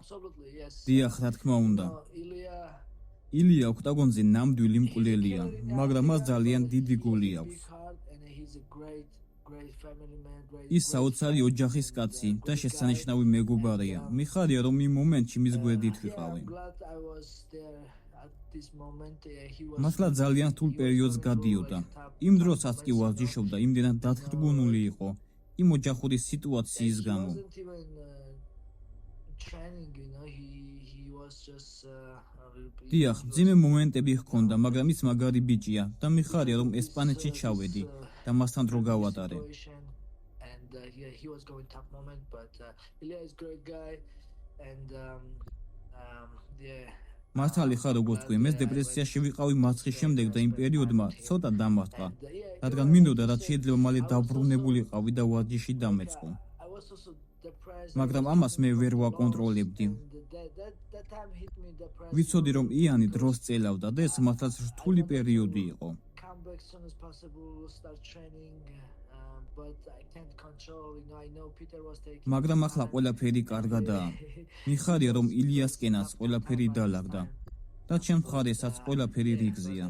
დიახ, რა თქმა უნდა. ილია ოქტაგონზე ნამდვილი მკვლელია, მაგრამ მას ძალიან დიდი გული აქვს. ის საოცარი ოჯახის კაცი და შესანიშნავი მეგობარია. მიხარია, რომ იმ მომენტში მის გვერდით ვიყავი. მართლა ძალიან რთულ პერიოდს გადიოდა. იმ დროსაც კი ვარჯიშობდა, იმდენად დათრგუნული იყო იმ ოჯახური სიტუაციის გამო. დიახ, ძიმე მომენტები ჰქონდა, მაგრამ ის მაგარი ბიჭია და მიხარია, რომ ესპანეთში ჩავედი და მასთან დრო გავატარე. მართალი ხარ, როგორც თქვი, მე დეპრესიაში ვიყავი მარცხის შემდეგ და იმ პერიოდმა ცოტა დამარცხა, რადგან მინდოდა, რაც შეიძლება მალე დაბრუნებულიყავი და ვარჯიში დამეწყო. მაგრამ ამას მე ვერ ვაკონტროლებდი. ვიცოდი, რომ იანი დროს წელავდა და ეს მართლაც რთული პერიოდი იყო. მაგრამ ახლა ყველაფერი კარგადაა. მიხარია, რომ ილიასკენაც ყველაფერი დაალაგდა და ჩემ მხარესაც ყველაფერი რიგზია.